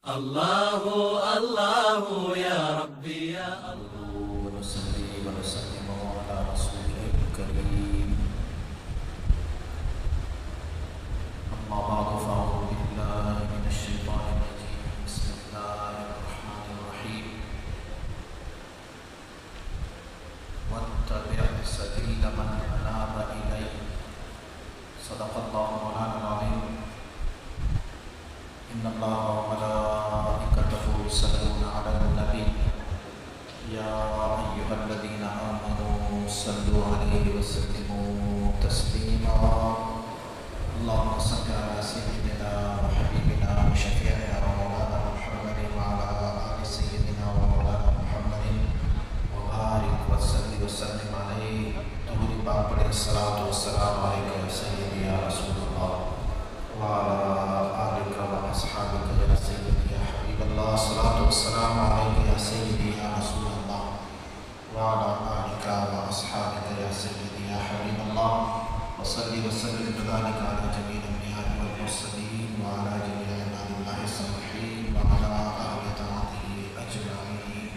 الله الله يا ربي يا الله. ونصلي ونسلم على رسوله الكريم. أما بعد فأعوذ بالله من الشيطان الرجيم. بسم الله الرحمن الرحيم. واتبع سبيل من أناب إلي. صدق الله مولانا العظيم. إن الله وملائكته يصلون على النبي يا أيها الذين آمنوا صلوا عليه وسلموا تسليما. اللهم صل على سيدنا وحبيبنا وشفيعنا ومولانا محمد وعلى آل سيدنا ومولانا محمد وبارك وسلم عليه. درود پاک پڑھیں. الصلاۃ والسلام علیکم یا سیدی یا رسول اللہ وعلى آلك وأصحابك يا سيدي يا حبيب الله. الصلاة والسلام عليك يا سيدي يا رسول الله وعلى آلك وأصحابك يا سيدي يا حبيب الله. وصلي وسلم بذلك على جميع الأنبياء والمرسلين وعلى جميع عباد الله الصالحين وعلى أهل طاعته أجمعين.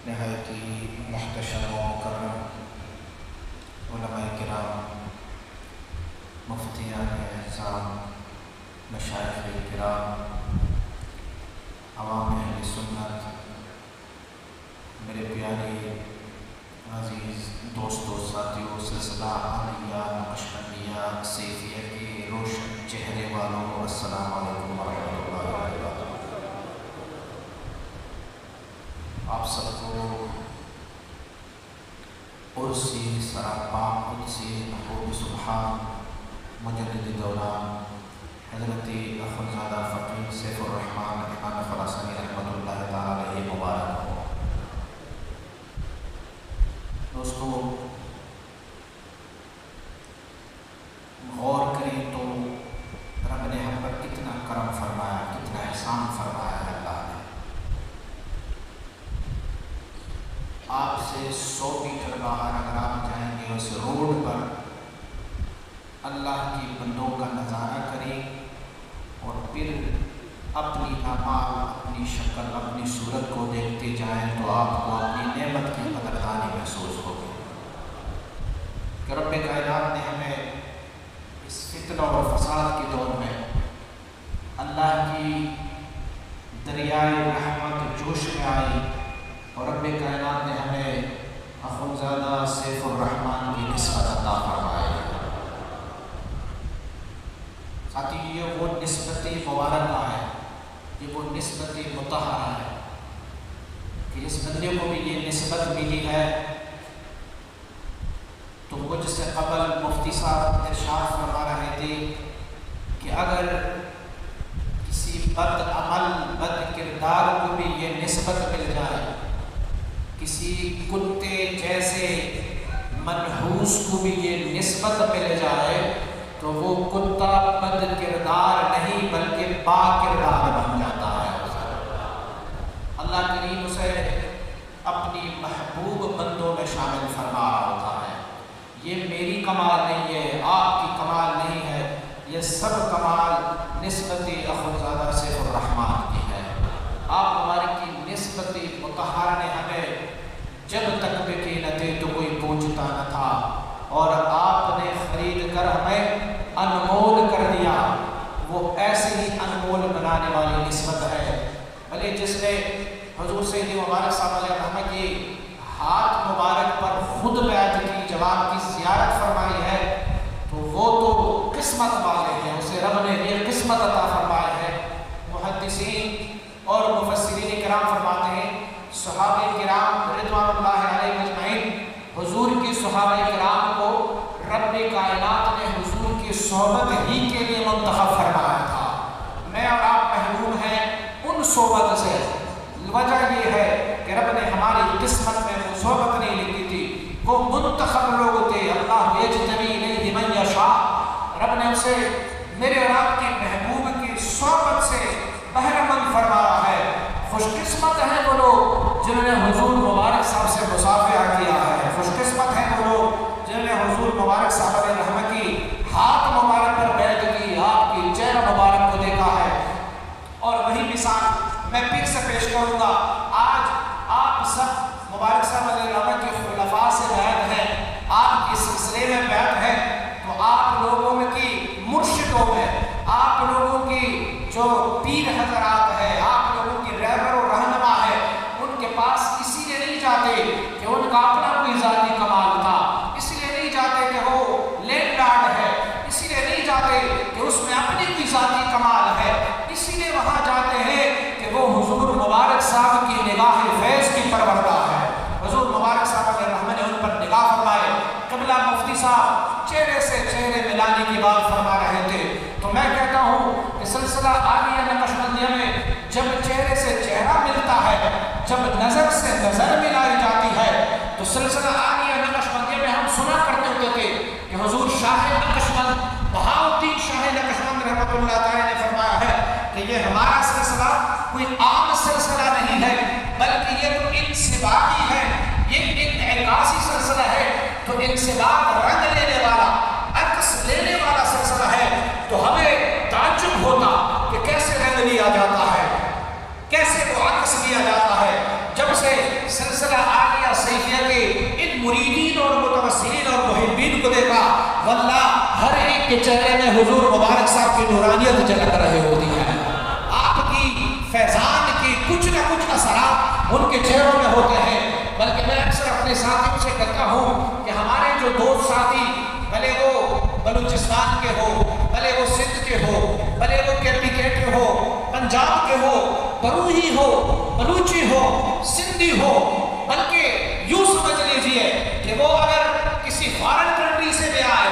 نہایت محتشم و مکرم علماء کرام، مفتیان اعظام، مشائخ کرام، عوام اہل سنت، میرے پیارے عزیز دوستوں، ساتھیوں، سلسلہ عالیہ نقشبندیہ سیفیہ کے روشن چہرے والوں، السلام علیکم ورحمۃ اللہ وبرکاتہ. آپ سب کو عرصی سراپا قدسی محبوب سبحان مجدد دوران حضرت اخوندزادہ فقیر سیف الرحمن امام خراسانی رحمۃ اللہ تعالیٰ علیہ مبارک ہو. دوستو، غور کریں تو رب نے ہم پر کتنا کرم فرمایا، کتنا احسان فرمایا ہے اللہ نے. آپ سے 100 میٹر باہر اگر آپ جائیں گے اس روڈ پر اللہ کی بندوں کا نظارہ کریں اور پھر اپنی اعمال، اپنی شکل، اپنی صورت کو دیکھتے جائیں تو آپ کو اپنی نعمت کی قدردانی محسوس ہوگی کہ رب کائنات نے ہمیں اس فتنہ اور فساد کے دور میں اللہ کی دریائے رحمت جوش میں آئی اور رب کائنات نے ہمیں اخوندزادہ سیف الرحمن کی نسبت عطا فرمائی. ساتھی، یہ وہ نسبت مبارکہ ہے، یہ وہ نسبت مطہرہ ہے کہ اس بندے کو بھی یہ نسبت ملی ہے. تو کچھ سے قبل مفتی صاحب ارشاد فرما رہے تھے کہ اگر کسی بد عمل، بد کردار کو بھی یہ نسبت مل جائے، کسی کتے جیسے منحوس کو بھی یہ نسبت مل جائے تو وہ کتا بد کردار نہیں بلکہ با کردار بن جاتا ہے. اللہ کریم اسے اپنی محبوب بندوں میں شامل فرما رہا ہوتا ہے. یہ میری کمال نہیں ہے، آپ کی کمال نہیں ہے، یہ سب کمال نسبت اخوندزادہ سیف الرحمن کی ہے. آپ ہماری کی نسبت مطہرہ نے ہمیں جب تک بکی نہ تھے تو کوئی پوچھتا نہ تھا اور آپ نے خرید کر ہمیں انمول کر دیا. وہ ایسے ہی انمول بنانے والی نسبت ہے. بھلے جس نے حضور سیدی مبارک صاحب علیہ رحمہ کی ہاتھ مبارک پر خود بیعت کی، جواب کی زیارت فرمائی ہے، تو وہ تو قسمت والے ہیں، اسے رب نے یہ قسمت عطا فرمائی ہے. محدثین اور مفسرین کرام فرماتے ہیں صحابہ کرام رضوان اللہ علیہ اجمعین، حضور کی صحابہ کرام کو رب کائنات نے حضور کی صحبت ہی کے لیے منتخب فرمایا تھا. میں اور آپ محروم ہیں ان صحبت سے. وجہ یہ ہے کہ رب نے ہماری قسمت میں وہ صحبت نہیں لکھی تھی. وہ منتخب لوگ تھے. اللہ یجتبی الیہ من یشاء. رب نے اسے میرے اور آپ کے محبوب کی صحبت سے بہرمند فرما رہا ہے. خوش قسمت ہیں وہ لوگ جنہوں نے حضور مبارک صاحب سے مصافحہ کیا ہے. خوش قسمت ہیں وہ لوگ جنہوں نے حضور مبارک صاحب علیہ رحمہ کی ہاتھ مبارک پر بیعت کی، آپ کی چہرہ مبارک مثال میں پھر سے پیش کروں گا. آج آپ سب مبارک صاحب علیہ رحمہ کے خلفاء سے بیعت ہے، آپ کے سلسلے میں بیعت ہے، تو آپ لوگوں کی مرشدوں میں، آپ لوگوں کی جو پیر حضرات ہے، آپ لوگوں کی رہبر و رہنما ہے، ان کے پاس اسی لیے نہیں جاتے کہ ان کا اپنا کوئی ذاتی کمال تھا، اس لیے نہیں جاتے کہ وہ لینڈ لارڈ ہے، اسی لیے نہیں جاتے کہ اس میں اپنی کوئی ذاتی کمال ہے، اسی لیے وہاں جاتے ہیں کہ وہ حضور مبارک صاحب کی نگاہ فیض کی پروردہ ہے. حضور مبارک صاحب علیہ رحمہ نے ان پر نگاہ فرمائے. قبلہ مفتی صاحب چہرے سے چہرے ملانے کی بات فرما رہے تھے، تو میں کہتا ہوں کہ سلسلہ عالیہ نقشبندیہ میں جب چہرے سے چہرہ ملتا ہے، جب نظر سے نظر ملائی جاتی ہے، تو سلسلہ عالیہ نقشبندیہ میں ہم سنا کرتے ہوتے تھے کہ حضور شاہ نقشبند بہاؤالدین شاہ نقشبند رحمۃ اللہ تعالی نے فرمایا ہے کہ یہ ہمارا سلسلہ کوئی عام سلسلہ نہیں ہے، بلکہ یہ تو انسباقی ہے، یہ انعکاسی سلسلہ ہے، تو انسباق رنگ لینے والا، عکس لینے والا سلسلہ ہے. تو ہمیں تعجب ہوتا کہ کیسے رنگ لیا جاتا ہے، کیسے وہ عکس لیا جاتا ہے. جب سے سلسلہ عالیہ سیفیہ کے ان مریدین اور متوسلین اور محبین کو دیکھا، واللہ ہر ایک کے چہرے میں حضور مبارک صاحب کی نورانیت جھلک رہے ہوتی ہے، آپ کی فیضان کی کچھ نہ کچھ اثرات ان کے چہروں میں ہوتے ہیں. بلکہ میں اکثر اپنے ساتھیوں سے کہتا ہوں کہ ہمارے جو دوست ساتھی، بھلے وہ بلوچستان کے ہو، بھلے وہ سندھ کے ہو، بھلے وہ KPK کے ہو، پنجاب کے ہو، بروہی ہو، بلوچی ہو، سندھی ہو، بلکہ یوں سمجھ لیجئے کہ وہ اگر کسی فارن کنٹری سے بھی آئے،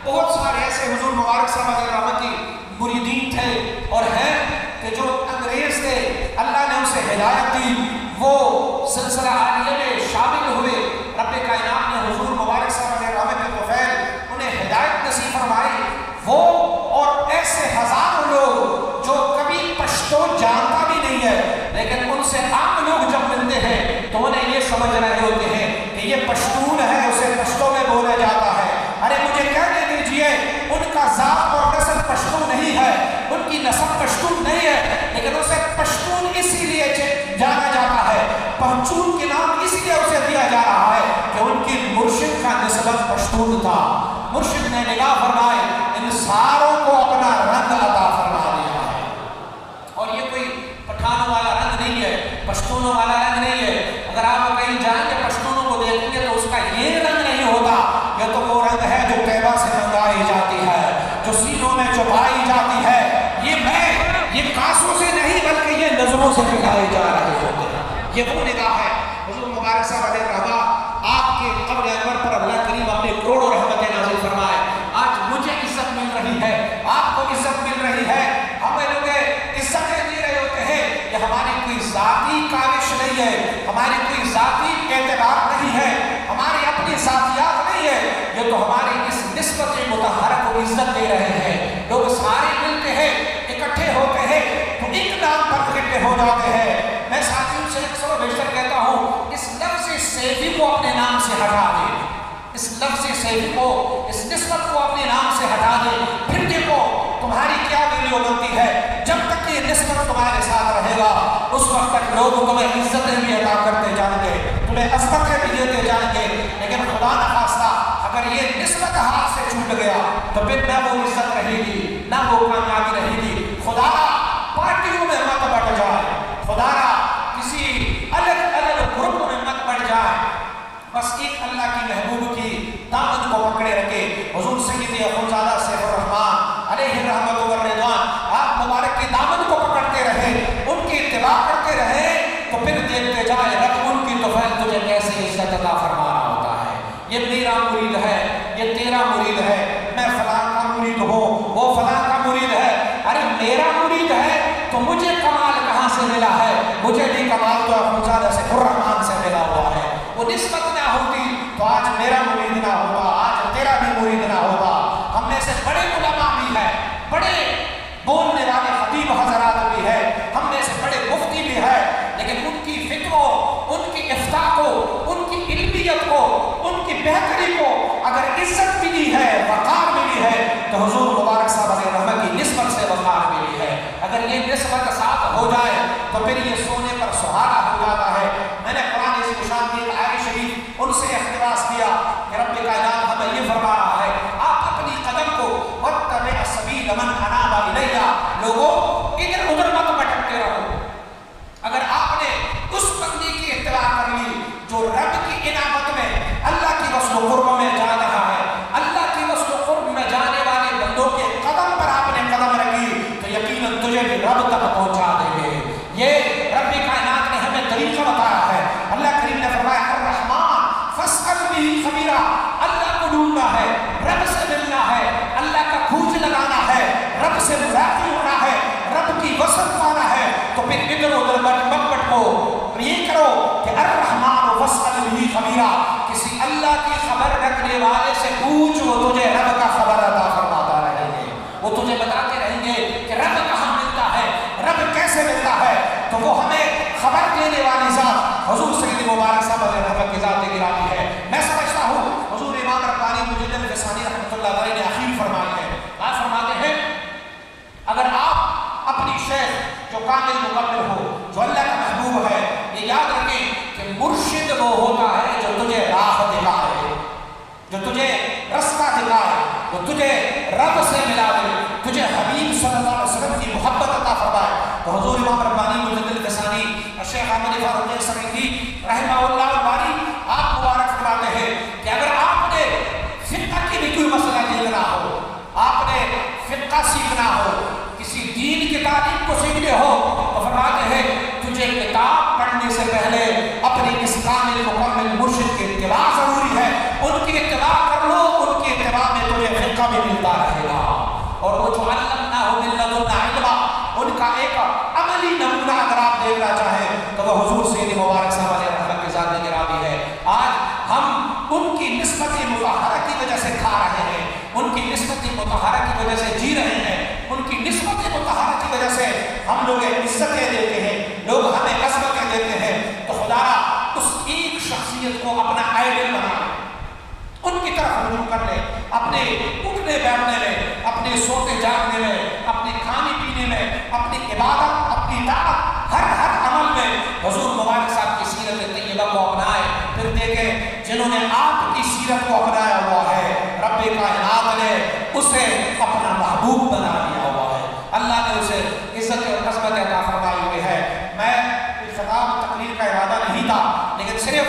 بہت سارے ایسے حضور مبارک صاحب علیہ رحمہ کی مریدین تھے اور ہیں کہ جو انگریز تھے، اللہ نے اسے ہدایت دی، وہ سلسلہ عالیہ میں شامل ہوئے. رب کائنات نے حضور مبارک صاحب علیہ رحمہ کے طفیل انہیں ہدایت نصیب فرمائی. وہ اور ایسے ہزاروں لوگ جو کبھی پشتو جانتا بھی نہیں ہے، لیکن ان سے عام لوگ جب ملتے ہیں تو انہیں یہ سمجھ رہے ہوتے ہیں کہ یہ پشتون ہے، اسے پشتو میں بولا جاتا ہے. ارے مجھے کہنے دیجئے، ان کا ذات اور نسل پشتون نہیں ہے، ان کی نسل پشتون نہیں ہے، لیکن اسے پشتون اسی لیے جانا جاتا ہے، پہچون کے نام اس لیے اسے دیا جا رہا ہے کہ ان کی مرشد کا نسبت پشتون تھا. مرشد نے نگاہ فرمائے، ان ساروں کو اپنا رنگ عطا فرما دیا ہے. اور یہ کوئی پٹھانوں والا رنگ نہیں ہے، پشتونوں والا رنگ نہیں ہے. اگر آپ کہیں جائیں کہ پشتونوں کو دیکھیں گے تو اس کا یہ رنگ نہیں ہوتا، یہ تو وہ رنگ ہے جو طیبہ سے منگائی جاتی ہے، جو سینوں میں چھپائی جاتی ہے. یہ کاسوں سے نہیں بلکہ یہ نظروں سے دکھائے جا رہے ہوتے ہیں. یہ وہ نگاہ ہے. حضور مبارک صاحب علیہ رحمہ آپ کے قبر انور پر اللہ کریم اپنے کروڑوں رحمتیں نازل فرمائے. آج مجھے عزت مل رہی ہے، آپ کو عزت مل رہی ہے، ہمیں لوگ عزتیں دے رہے ہوتے ہیں. یہ ہماری کوئی ذاتی کاوش نہیں ہے، ہماری کوئی ذاتی اعتبار نہیں ہے، ہماری اپنی ذاتیات نہیں ہے، یہ تو ہماری اس نسبت مطہرہ کو عزت دے رہے ہیں. لوگ سارے ملتے ہیں، اکٹھے ہوتے ہیں تو ایک نام پر اکٹھے ہو جاتے ہیں. میں ساتھیوں سے اکثر و بیشتر کہتا ہوں، اس لفظ سیفی کو اپنے نام سے ہٹا دیں، اس لفظ سیفی کو، اس نسبت کو اپنے نام سے ہٹا دیں، پھر دیکھو تمہاری کیا ویلیو بنتی ہے. جب تک یہ نسبت تمہارے ساتھ رہے گا اس وقت تک لوگ تمہیں عزتیں بھی عطا کرتے جائیں گے، تمہیں عظمتیں بھی دیتے جائیں گے. لیکن خدا نخواستہ اگر یہ نسبت ہاتھ سے چھوٹ گیا تو پھر نہ وہ عزت رہے گی، نہ وہ کامیابی رہے گی. خدا پارٹیوں میں مت بٹ جائے، خدا کسی الگ الگ گروپ میں مت بٹ جائے، بس ایک اللہ کی محبوب کی دامن کو پکڑے رکھے. حضور سیدی اخوندزادہ سیف الرحمن علیہ رحمت و رضوان آپ مبارک کی دامن کو پکڑتے رہے، ان کی اتباع کرتے رہے، تو پھر دیکھتے جائے رب ان کی طفیل تجھے کیسے عزت عطا فرما رہا ہوتا ہے. یہ میرا مرید ہے، یہ تیرا مرید ہے، میں فلاں کا مرید ہوں، وہ فلاں کا مرید ہے. ارے میرا مرید ہے تو مجھے کمال کہاں سے ملا ہے؟ مجھے بھی کمال تو اخوندزادہ سیف الرحمن سے ملا ہوا ہے. وہ نسبت نہ ہوتی تو آج میرا مرید نہ ہوتا، آج تیرا بھی مرید نہ ہوتا. ہم میں سے بڑے علماء بھی ہیں، بڑے بولنے والے خطیب حضرات بھی ہیں، ہم میں سے بڑے مفتی بھی ہیں، لیکن ان کی فکر کو، ان کی افتاء کو، ان کی علمیت کو، ان کی بہتری کو اگر عزت ملی ہے، وقار ملی ہے، تو حضور مبارک صاحب علیہ رحمہ کی نسبت سے وقار ملی ہے. اگر یہ نسبت ساتھ ہو ہو جائے تو پھر یہ سونے پر سہارا ہو جاتا ہے۔ میں نے قرآن عظیم الشان کی ایک آیت شریف ان سے اقتباس کیا کہ رب کائنات ہمیں یہ فرما رہا ہے آپ اپنی قدم کو واتبع سبیل من اناب الیہ، لوگوں ادھر ادھر مت بھٹکتے رہو۔ اگر آپ نے اس بندے کی اتباع کر لی جو رب کی انابت میں اللہ کی وصل و قرب میں جا رہا ہے، اللہ کی وصل و قرب میں جانے والے بندوں کے قدم پر آپ نے قدم رکھی تو یقیناً تجھے بھی رب تک پہنچا دیں گے۔ یہ رب کائنات نے ہمیں طریقہ بتایا ہے۔ اللہ کریم نے فرمایا الرحمن فاسأل به خبیرا، اللہ کو ڈھونڈنا ہے، رب سے ملنا ہے، اللہ کا کھوج لگانا ہے، رب سے ملاقات ہونا ہے، رب کی وصل پانا ہے، تو پھر ادھر ادھر مت بھٹکو، یہ کرو کہ الرحمن فاسأل به خبیرا، کسی اللہ کی خبر رکھنے والے سے پوچھ، وہ تجھے رب کا خبر عطا فرماتا رہے گے، وہ تجھے بتاتے رہیں گے کہ رب کہاں ملتا ہے، رب کیسے ملتا ہے۔ تو وہ ہمیں خبر دینے والی ذات حضور سید مبارک صاحب علیہ رحمت کی ذات گرامی ہے۔ میں سمجھتا ہوں حضور امام ربانی مجدد فسانی رحمۃ اللہ علیہ نے اخیر فرمائی ہے، آپ فرماتے ہیں اگر آپ اپنی شیخ جو کامل مکمل ہو، جو اللہ کا محبوب ہے، یہ یاد رکھیں کہ مرشد وہ ہوتا ہے جو تجھے راہ دکھائے، جو تجھے رستہ دکھائے، وہ تجھے رب سے ملا دے، تجھے حبیب صلی اللہ علیہ وسلم کی محبت عطا فرمائے۔ تو حضور امام ربانی مجدد فسانی شیخ احمد فاروق سرنگی رحمہ اللہ الباری آپ مبارک فرماتے ہیں کہ اگر آپ نے فقہ کی بھی کوئی مسئلہ دیکھنا ہو، آپ نے فقہ سیکھنا ہو، کسی دین کی تعلیم کو سیکھنے ہو، تو فرماتے ہیں تجھے کتاب پڑھنے سے پہلے اپنی اس کامل مکمل مرشد کی اتباع ضروری ہے، ان کی اتباع کر لو، ان کی اتباع میں تجھے فقہ بھی ملتا رہے گا۔ اور وہ جو علمناہ من لدنا علما، ان کا ایک عملی نمونہ اگر آپ دیکھنا چاہیں تو وہ حضور سید مبارک صاحب علیہ رحمت کی ذات گرامی ہے۔ آج ہم ان کی نسبت مطہرہ کی وجہ سے کھا رہے ہیں، ان کی نسبت مطہرہ کی وجہ سے جی رہے ہیں، ان کی نسبت مطہرہ کی وجہ سے ہم لوگ عزتیں دیتے ہیں، لوگ ہمیں عظمتیں دیتے ہیں۔ تو خدا اس ایک شخصیت کو اپنا آئیڈل بنا لے، ان کی طرف رجوع کر لے، اپنے اٹھنے بیٹھنے میں، اپنے سوتے جاگنے میں، اپنے کھانے پینے میں، اپنی عبادت، اپنی طاعت، ہر عمل میں حضور مبارک صاحب کی سیرت طیبہ کو اپنائے۔ پھر دیکھیں جنہوں نے آپ کی سیرت کو اپنایا ہوا ہے، رب کائنات نے اسے اپنا محبوب بنا دیا ہوا ہے، اللہ نے اسے عزت اور عظمت عطا فرمائی ہوئی ہے۔ میں خطاب تقریر کا ارادہ نہیں تھا، لیکن صرف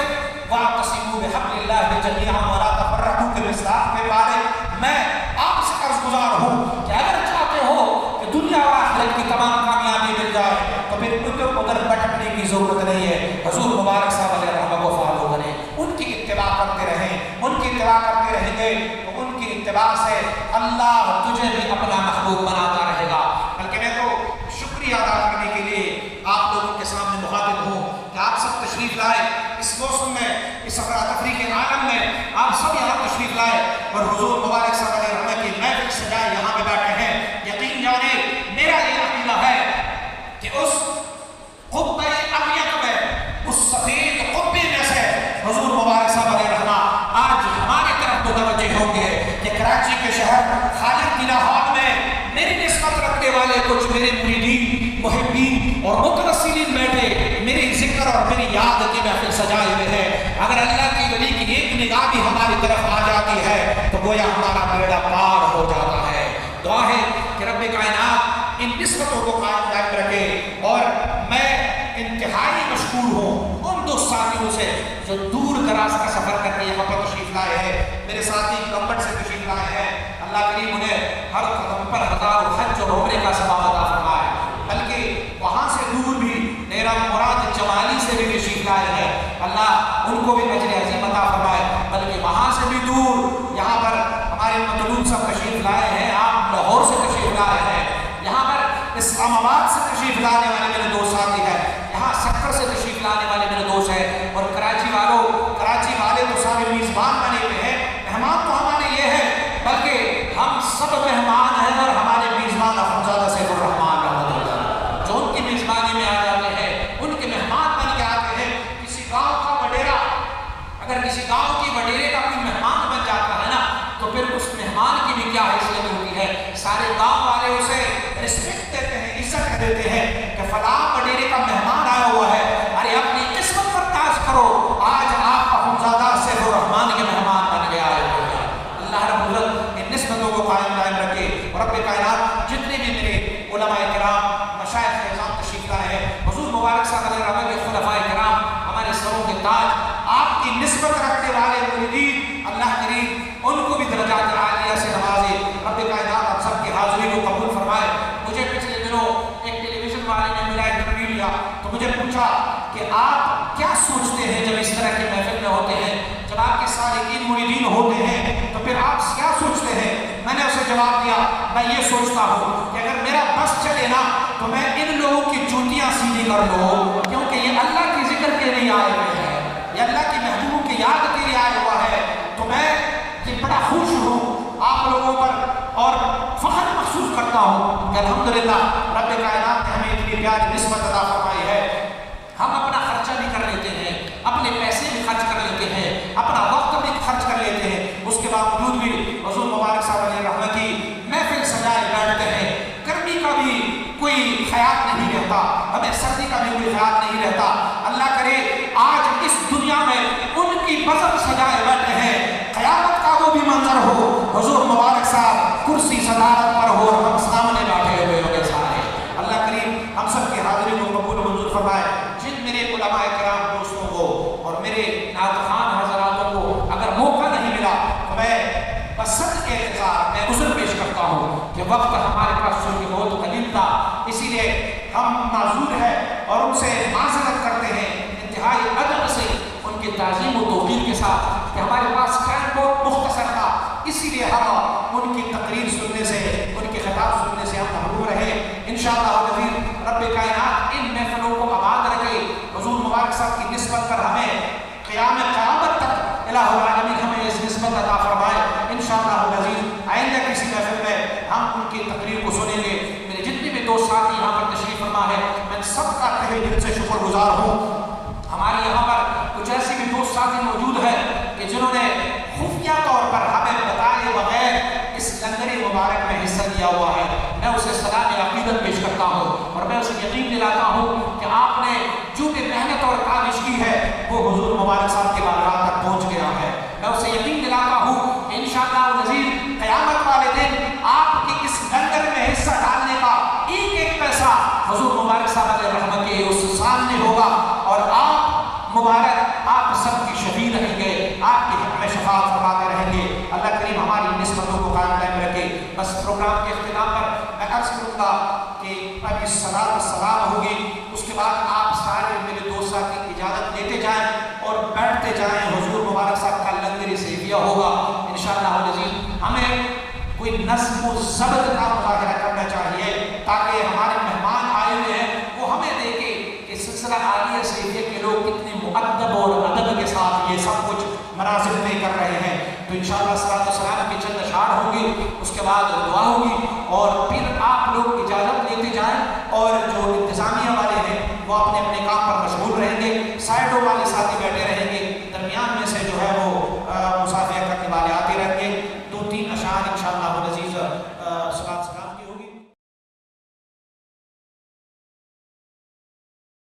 وَاعْتَصِمُوا بِحَبْلِ اللَّهِ جَمِيعًا وَلَا تَفَرَّقُوا کے مصداق کے بارے میں آپ سے عرض گزار ہوں کہ اگر چاہتے ہو کہ دنیا اور آخرت کی تمام کامیابی مل جائے تو پھر ادھر ادھر بھٹکنے کی ضرورت نہیں ہے، حضور مبارک صاحب علیہ رحمۃ کو فالو کریں، ان کی اتباع کرتے رہیں، ان کی اتباع کرتے رہیں گے تو ان کی اتباع سے اللہ تجھے بھی اپنا محبوب بناتا رہے گا۔ بلکہ میں تو شکریہ ادا کرنے کے لیے آپ لوگوں کے سامنے مخاطب ہوں کہ آپ سب تشریف لائے، اس موسم میں، اس افراتفری کے عالم میں آپ سب یہاں تشریف لائے اور حضور مبارک صلی اللہ علیہ وسلم کی محفل سجائے یہاں پہ بیٹھے ہیں۔ یقین جانے میرا یہ عقیدہ ہے کہ اس قبہ ابیض میں، اس سفید قبے میں سے حضور مبارک صاحب علیہ رحمۃ آج ہماری طرف متوجہ ہوں گے کہ کراچی کے شہر خالد بن ہال میں میری نسبت رکھنے والے کچھ میرے مریدین، محبین اور متوسلین بیٹھے میری ذکر اور میری یاد کی محفل سجائے ہوئے ہیں۔ اگر اللہ کی ولی کی ایک نگاہ بھی ہماری طرف آ جاتی ہے تو گویا ہمارا بیڑا پار ہو جاتا ہے۔ دعا ہے کہ رب کائنات ان نسبتوں کو قائم دائم رکھے، اور میں انتہائی مشکور ہوں ان دو ساتھیوں سے جو دور دراز کا سفر کر کے یہاں پر تشریف لائے ہیں، میرے ساتھی کمبٹ سے تشریف لائے ہیں۔ اللہ کریم انہیں ہر قدم پر ہزار حج اور عمرے کا ثواب عطا فرمائے، بلکہ وہاں سے دور بھی میرا مراد جمالی سے بھی تشریف لائے ہیں، اللہ ان کو بھی اجر عظیم عطا فرمائے، بلکہ وہاں سے بھی دور یہاں پر ہمارے مطلوب سب تشریف لائے ہیں، آپ لاہور سے تشریف لائے ہیں، یہاں پر اسلام آباد سے تشریف لانے والے میرے دو ساتھی ہیں، یہاں سکر سے تشریف لانے والے میرے دوست ہیں، اور کراچی والے تو سارے میزبان بنے ہوئے ہیں۔ مہمان تو ہمارے یہ ہے، بلکہ ہم سب مہمان ہیں، اور ہمارے میزبان اخوندزادہ سیف الرحمان رحمۃ اللہ جو ان کی میزبانی میں آ جاتے ہیں، ان کے مہمان بن کے آتے ہیں۔ کسی گاؤں کا وڈیرا اگر کسی گاؤں کی وڈیرے کا کوئی مہمان بن جاتا ہے نا، تو پھر اس مہمان کی بھی کیا حیثیت ہوتی ہے، سارے گاؤں والے اسے رسپیکٹ دیتے ہیں، عزت دیتے ہیں کہ فلاں علماء کرام مشائخ اعظام تشریف لائے ہیں. حضور مبارک صاحب علیہ رحمۃ کے خلفائے کرام ہمارے سروں کے تاج, آپ کی نسبت رکھنے والے مریدین اللہ کریم ان کو بھی درجات عالیہ سے نوازے. رب کائنات آپ سب کی حاضری کو قبول فرمائے. مجھے پچھلے دنوں ایک ٹیلی ویژن والے نے ملا انٹرویو لیا تو مجھے پوچھا کہ آپ کیا سوچتے ہیں جب اس طرح کی محفل میں ہوتے ہیں, جب آپ کے سالکین مریدین ہوتے ہیں تو پھر آپ کیا سوچتے ہیں؟ میں نے اسے جواب دیا, میں یہ سوچتا ہوں کہ اگر میرا بس چلے نا تو میں ان لوگوں کی جوتیاں سیدھی کر لوں, کیونکہ یہ اللہ کے ذکر کے لیے آئے ہوئے ہیں, یہ اللہ کی محبوبوں کی یاد کے لیے آیا ہوا ہے. تو میں یہ بڑا خوش ہوں آپ لوگوں پر اور فخر محسوس کرتا ہوں کہ الحمدللہ رب کائنات نے ہمیں اتنی پیاری نسبت عطا فرمائی ہے. ہم اپنا خرچہ بھی کر لیتے ہیں, اپنے پیسے بھی خرچ کر لیتے ہیں, اپنا وقت بھی خرچ کر لیتے ہیں, اس کے باوجود بھی حضور مبارک صاحب علیہ رحمۃ کی محفل سجائے بیٹھتے ہیں. گرمی کا بھی کوئی خیال نہیں رہتا, ہمیں سردی کا بھی کوئی خیال نہیں رہتا. اللہ کرے آج اس دنیا میں ان کی بزم سجائے بیٹھے ہیں, قیامت کا وہ بھی منظر ہو, حضور مبارک صاحب کرسی صدارت پر ہو اور ہم سامنے بیٹھے ہوئے ہوں گے سارے. اللہ کریم ہم سب کی حاضری کو قبول و منظور فرمائے. جن میرے علماء کرام دوستوں کو اور میرے نعت خوان حضراتوں کو اگر موقع نہیں ملا تو میں بصدق اعتذار میں عذر پیش کرتا ہوں کہ وقت ہمارے پاس چونکہ بہت قلیل تھا, اسی لیے ہم معذور ہیں اور ان سے معذرت کرتے ہیں انتہائی ادب سے, ان کی تعظیم و توقیر کے ساتھ کہ ہمارے پاس ٹائم بہت مختصر تھا, اسی لیے ہم ان کی تقریر سننے سے, ان کے خطاب سننے سے ہم محروم رہے. انشاءاللہ العزیز رب کائنات ان محفلوں کو آباد رکھے. حضور مبارک صاحب کی نسبت پر ہمیں قیامت تک الہ العالمین ہمیں اس نسبت عطا فرمائے. انشاءاللہ العزیز آئندہ کسی محفل میں ہم ان کی تقریر کو سنیں گے. میرے جتنے بھی دوست ساتھی یہاں پر تشریف فرما ہے میں سب کا تہہ دل سے شکر گزار ہوں. ہمارے یہاں پر کچھ ایسے بھی دوست ساتھی موجود ہیں کہ جنہوں نے خفیہ طور پر ہمیں بتائے بغیر اس لنگر مبارک میں حصہ لیا ہوا ہے. میں اسے سلام عقیدت پیش کرتا ہوں اور میں اسے یقین دلاتا ہوں کہ آپ نے جو بھی محنت اور کاوش کی ہے وہ حضور مبارک صاحب کے بارگاہ تک پہنچ گیا ہے. میں اسے یقین دلاتا ہوں کہ انشاءاللہ العزیز قیامت والے دن آپ کی اس لنگر میں حصہ ڈالنے کا ایک ایک پیسہ حضور مبارک صاحب علیہ رحمت کے اس سامنے ہوگا اور آپ مبارک آپ سب کی شفیع رہیں گے, آپ کی حق میں شفاعت فرماتے رہیں گے. اللہ کریم ہماری نسبتوں کو قائم قائم رکھے. بس پروگرام کے اختتام پر میں عرض کروں گا کہ ابھی صلاۃ السلام ہوگی, اس کے بعد آپ سارے میرے دوست ساتھی اجازت لیتے جائیں اور بیٹھتے جائیں. حضور مبارک صاحب کا لنگر سیفیہ ہوگا انشاءاللہ العزیز. ہمیں کوئی نظم و ضبط کا مظاہرہ کرنا چاہیے تاکہ ہمارے مہمان آئے ہوئے ہیں وہ ہمیں دیکھیں کہ سلسلہ عالیہ سیفیہ کے لوگ کتنے مؤدب اور ادب کے ساتھ یہ سب کچھ مناظر میں کر رہے ہیں. تو انشاءاللہ صلاۃ السلام کے چند اشعار ہوں گے, اس کے بعد دعا ہوگی اور پھر آپ لوگ اجازت لیتے جائیں اور جو انتظامیہ والے ہیں وہ اپنے اپنے کام پر مشغول رہیں گے. سائڈوں والے